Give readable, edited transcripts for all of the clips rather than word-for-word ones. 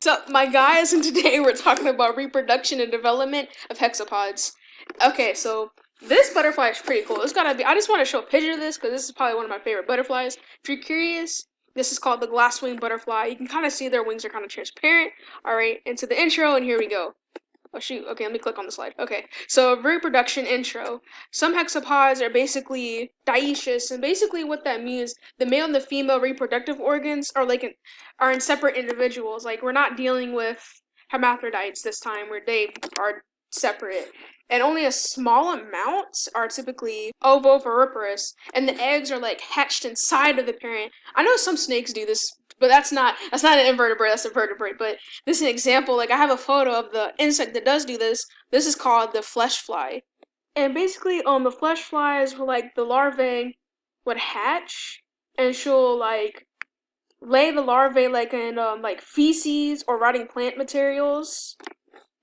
What's up, my guys? And today we're talking about reproduction and development of hexapods. Okay, so this butterfly is pretty cool. It's gotta be. I just want to show a picture of this because this is probably one of my favorite butterflies. If you're curious, this is called the Glasswing Butterfly. You can kind of see their wings are kind of transparent. All right, into the intro, and here we go. Oh shoot, okay, let me click on the slide. Okay, so reproduction intro. Some hexapods are basically dioecious, and basically what that means, the male and the female reproductive organs are are in separate individuals. Like, we're not dealing with hermaphrodites this time, where they are separate. And only a small amount are typically ovoviviparous, and the eggs are like hatched inside of the parent. I know some snakes do this, but that's not an invertebrate, that's a vertebrate. But this is an example. Like, I have a photo of the insect that does do this. This is called the flesh fly. And basically, the flesh flies will, like, the larvae would hatch, and she'll like lay the larvae like in like feces or rotting plant materials.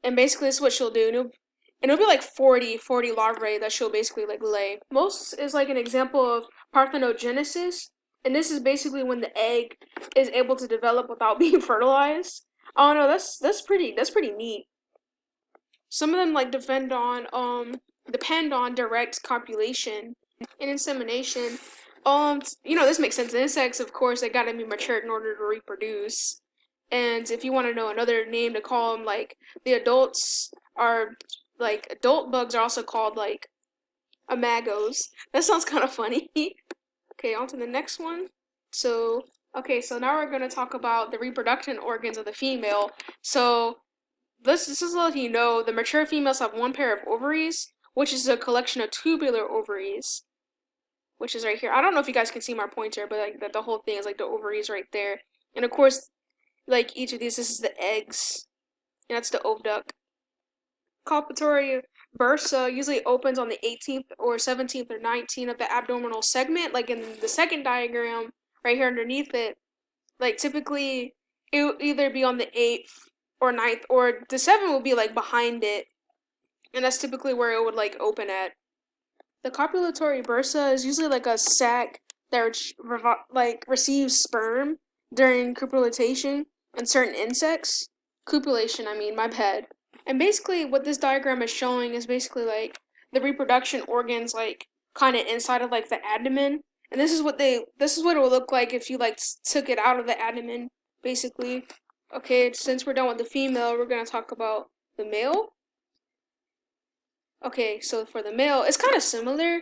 And basically, this is what she'll do. And it'll be like 40 larvae that she'll basically like lay. Most is like an example of parthenogenesis. And this is basically when the egg is able to develop without being fertilized. Oh no, that's pretty neat. Some of them like depend on direct copulation and insemination. This makes sense. Insects, of course, they gotta be matured in order to reproduce. And if you want to know another name to call them, like, the adults are, like, adult bugs are also called, like, imagos. That sounds kind of funny. Okay, on to the next one. So now we're going to talk about the reproduction organs of the female. So, this is to let you know, the mature females have one pair of ovaries, which is a collection of tubular ovaries, which is right here. I don't know if you guys can see my pointer, but, like, the whole thing is, like, the ovaries right there. And, of course, like each of these, this is the eggs, and that's the oviduct. Copulatory bursa usually opens on the 18th or 17th or 19th of the abdominal segment, like in the second diagram, right here underneath it. Like, typically, it will either be on the 8th or 9th, or the 7th will be, like, behind it, and that's typically where it would, like, open at. The copulatory bursa is usually, like, a sac that, receives sperm during copulation in certain insects. Copulation, I mean, my bad. And basically, what this diagram is showing is basically, like, the reproduction organs, like, kind of inside of, like, the abdomen. And this is what it will look like if you, like, took it out of the abdomen, basically. Okay, since we're done with the female, we're going to talk about the male. Okay, so for the male, it's kind of similar,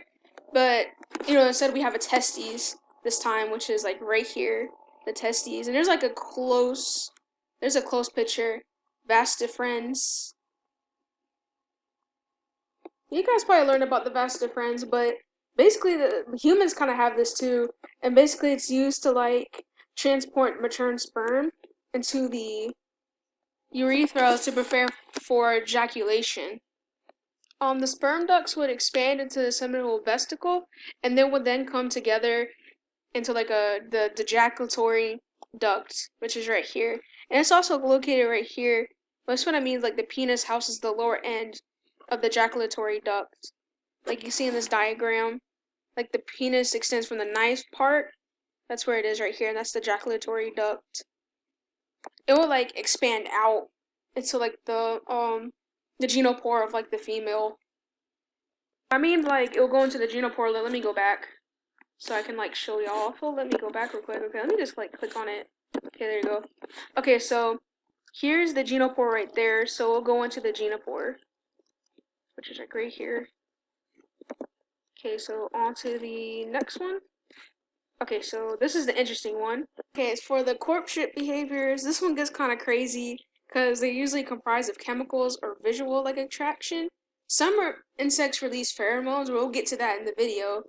but, instead we have a testes this time, which is, like, right here, the testes. And there's, like, a close picture. Vas deferens. You guys probably learned about the vas deferens, but basically the humans kind of have this too, and basically it's used to, like, transport mature sperm into the urethra to prepare for ejaculation. The sperm ducts would expand into the seminal vesicle, and then would come together into, like, the ejaculatory duct, which is right here. And it's also located right here. That's what I mean, like, the penis houses the lower end of the ejaculatory duct. Like you see in this diagram, like, the penis extends from the knife part. That's where it is right here, and that's the ejaculatory duct. It will, like, expand out into, like, the genopore of, like, the female. I mean, like, it will go into the genopore. Let me go back so I can, like, show y'all. Let me go back real quick. Okay, let me just, like, click on it. Okay, there you go. Okay, so here's the genopore right there. So we'll go into the genopore, which is, like, right here. Okay, so on to the next one. Okay, so this is the interesting one. Okay, it's for the courtship behaviors. This one gets kind of crazy because they usually comprise of chemicals or visual, like, attraction. Some insects release pheromones. We'll get to that in the video.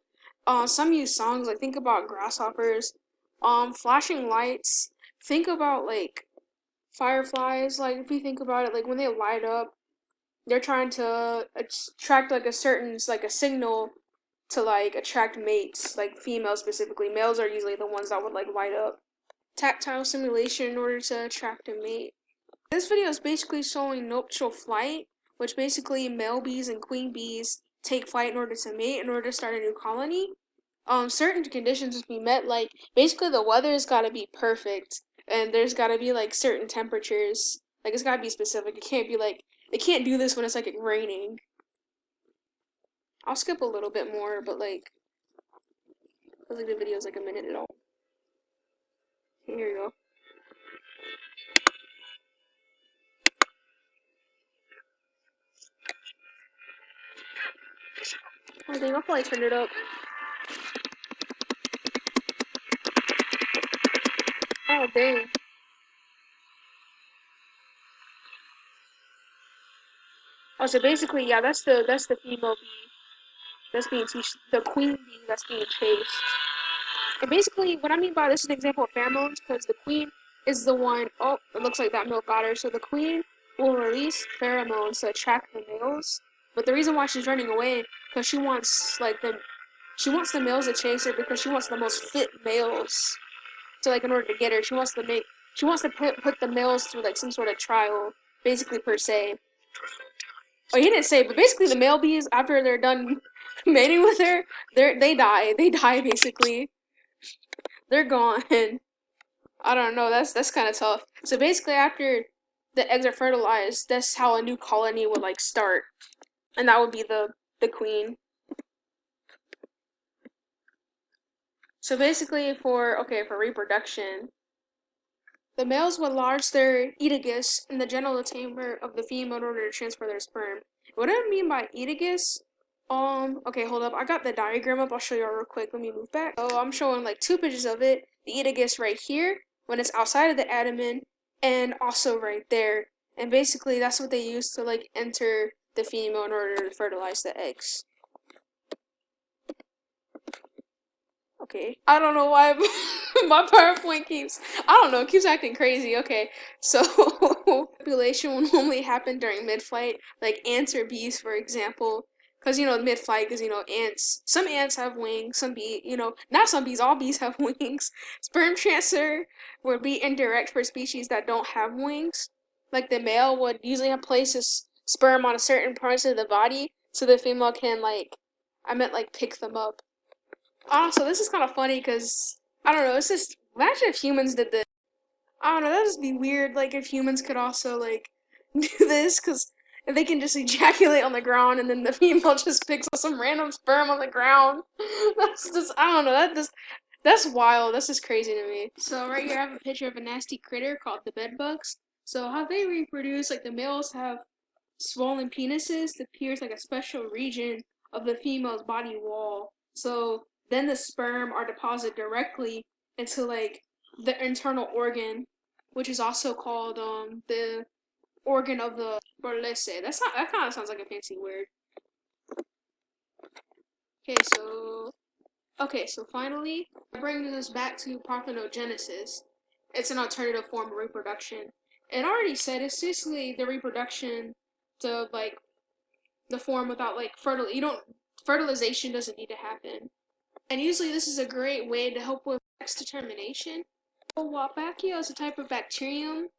Some use songs. Like, think about grasshoppers. Flashing lights. Think about, like, fireflies. Like, if you think about it, like, when they light up, they're trying to attract, like, a signal to, like, attract mates, like females specifically. Males are usually the ones that would, like, light up. Tactile simulation in order to attract a mate. This video is basically showing nuptial flight, which basically male bees and queen bees take flight in order to mate, in order to start a new colony. Certain conditions must be met, like, basically the weather's gotta be perfect. and there's gotta be like certain temperatures. Like it's gotta be specific. It can't be like they can't do this when it's like raining. I'll skip a little bit more, but like I feel like the video's like a minute at all. Here you go. Oh dang, I'll probably turn it up. Oh dang. Oh, so basically, yeah, that's the female bee that's being the queen bee that's being chased. And basically, what I mean by this is an example of pheromones, because the queen is the one. Oh, it looks like that male got her. So the queen will release pheromones to attract the males. But the reason why she's running away, because she wants the males to chase her because she wants the most fit males. So like in order to get her, she wants to put the males through like some sort of trial, basically per se. Oh, he didn't say, but basically the male bees after they're done mating with her, they die. They die basically. They're gone. I don't know. That's kind of tough. So basically, after the eggs are fertilized, that's how a new colony would like start, and that would be the queen. So basically, for reproduction, the males would lodge their oedicus in the genital chamber of the female in order to transfer their sperm. What I mean by oedicus, okay, hold up. I got the diagram up. I'll show y'all real quick. Let me move back. So I'm showing like 2 pictures of it. The oedicus right here, when it's outside of the abdomen, and also right there. And basically, that's what they use to like enter the female in order to fertilize the eggs. Okay. I don't know why my PowerPoint keeps acting crazy. Okay. So copulation will normally happen during mid-flight, like ants or bees, for example. Because, mid-flight, because, ants, some ants have wings, some bees, not some bees, all bees have wings. Sperm transfer would be indirect for species that don't have wings. Like the male would usually have places sperm on a certain parts of the body, so the female can, pick them up. So this is kind of funny because, I don't know, it's just, imagine if humans did this. I don't know, that'd just be weird, like, if humans could also, like, do this, because if they can just ejaculate on the ground and then the female just picks up some random sperm on the ground. That's just, I don't know, that's wild, that's just crazy to me. So right here I have a picture of a nasty critter called the bedbugs. So how they reproduce, like, the males have swollen penises to pierce, like, a special region of the female's body wall. So then the sperm are deposited directly into like the internal organ, which is also called the organ of the Borlese. That kind of sounds like a fancy word. So finally, bringing us back to parthenogenesis. It's an alternative form of reproduction. And I already said it's basically the reproduction to like the form without like fertilization doesn't need to happen. And usually this is a great way to help with sex determination. Wolbachia is a type of bacterium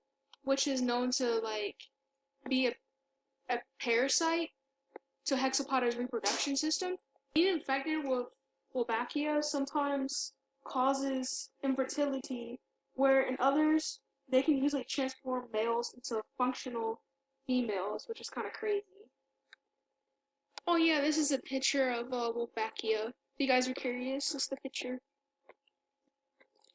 which is known to like be a parasite to hexapoda's reproduction system. Being infected with Wolbachia sometimes causes infertility, where in others they can usually transform males into functional females, which is kind of crazy. Oh yeah, this is a picture of Wolbachia. If you guys are curious, this is the picture.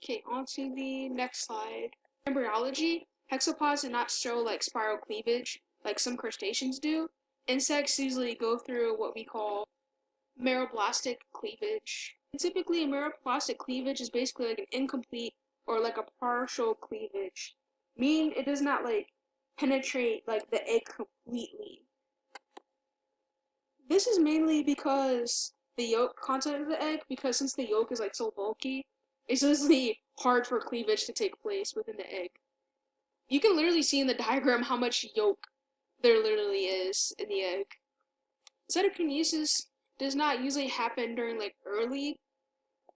Okay, on to the next slide. Embryology. Hexapods do not show like spiral cleavage like some crustaceans do. Insects usually go through what we call meroblastic cleavage. And typically, meroblastic cleavage is basically like an incomplete or like a partial cleavage, meaning it does not like penetrate like the egg completely. This is mainly because the yolk content of the egg, because since the yolk is like so bulky, it's usually hard for cleavage to take place within the egg. You can literally see in the diagram how much yolk there literally is in the egg. Cytokinesis does not usually happen during like early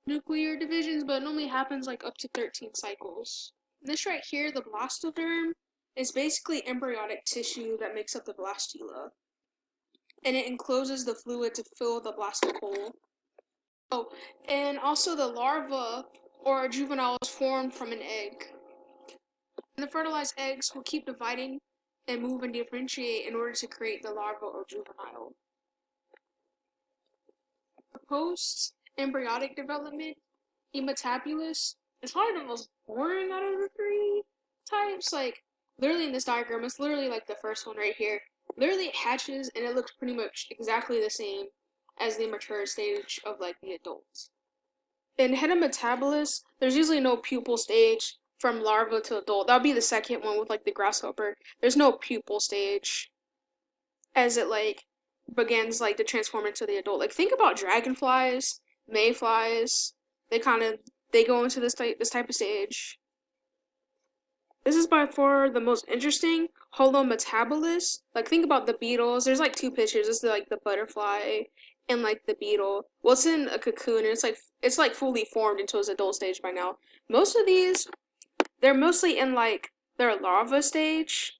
nuclear divisions, but it normally happens like up to 13 cycles. And this right here, the Blastoderm, is basically embryonic tissue that makes up the blastula. And it encloses the fluid to fill the blastohole. Oh, and also the larva or a juvenile is formed from an egg. And the fertilized eggs will keep dividing and move and differentiate in order to create the larva or juvenile. Post-embryonic development, hematobolous, is probably the most boring out of the three types. Like, literally in this diagram, it's literally like the first one right here. Literally it hatches and it looks pretty much exactly the same as the mature stage of like the adults. In hematobolous, there's usually no pupal stage from larva to adult. That would be the second one with like the grasshopper. There's no pupal stage as it like begins like to transform into the adult. Like think about dragonflies, mayflies. They go into this type of stage. This is by far the most interesting. Holometabolous. Like think about the beetles. There's like two pictures. This is like the butterfly and like the beetle. Well, it's in a cocoon and it's like fully formed into its adult stage by now. Most of these, they're mostly in like their larva stage.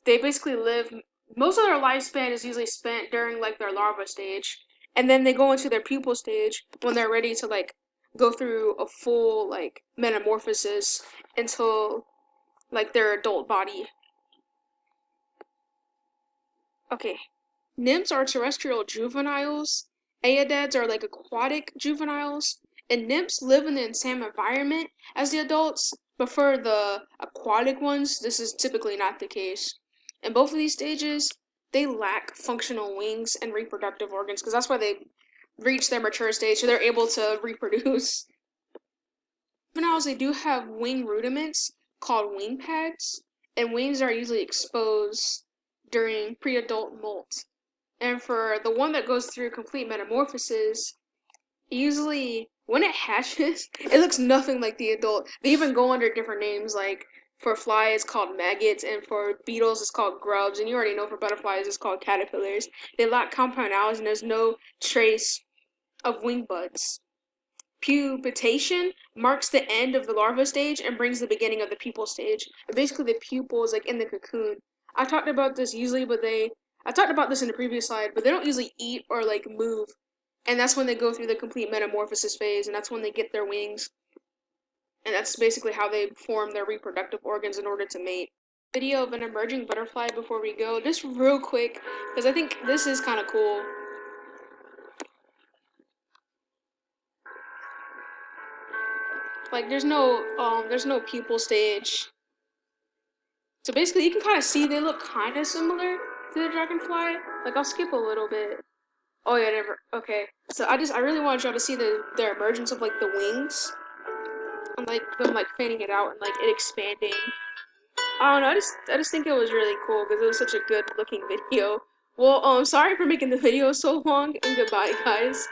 They basically live, most of their lifespan is usually spent during like their larva stage, and then they go into their pupal stage when they're ready to like go through a full like metamorphosis until like their adult body. Okay, nymphs are terrestrial juveniles, aedads are like aquatic juveniles, and nymphs live in the same environment as the adults, but for the aquatic ones, this is typically not the case. In both of these stages, they lack functional wings and reproductive organs, because that's why they reach their mature stage, so they're able to reproduce. Juveniles, they do have wing rudiments called wing pads, and wings are usually exposed during pre-adult molt. And for the one that goes through complete metamorphosis, usually when it hatches, it looks nothing like the adult. They even go under different names, like for flies it's called maggots, and for beetles it's called grubs, and you already know for butterflies it's called caterpillars. They lack compound eyes and there's no trace of wing buds. Pupitation marks the end of the larva stage and brings the beginning of the pupal stage. And basically the pupil is like in the cocoon. I talked about this in the previous slide, but they don't usually eat or like move. And that's when they go through the complete metamorphosis phase, and that's when they get their wings. And that's basically how they form their reproductive organs in order to mate. Video of an emerging butterfly before we go, just real quick, because I think this is kind of cool. Like there's no pupal stage. So basically you can kind of see they look kind of similar to the dragonfly. Like I'll skip a little bit. Oh yeah, never. Okay. So I really wanted y'all to see their emergence of like the wings. And like them like fanning it out and like it expanding. I don't know, I just think it was really cool because it was such a good looking video. Well, sorry for making the video so long, and goodbye guys.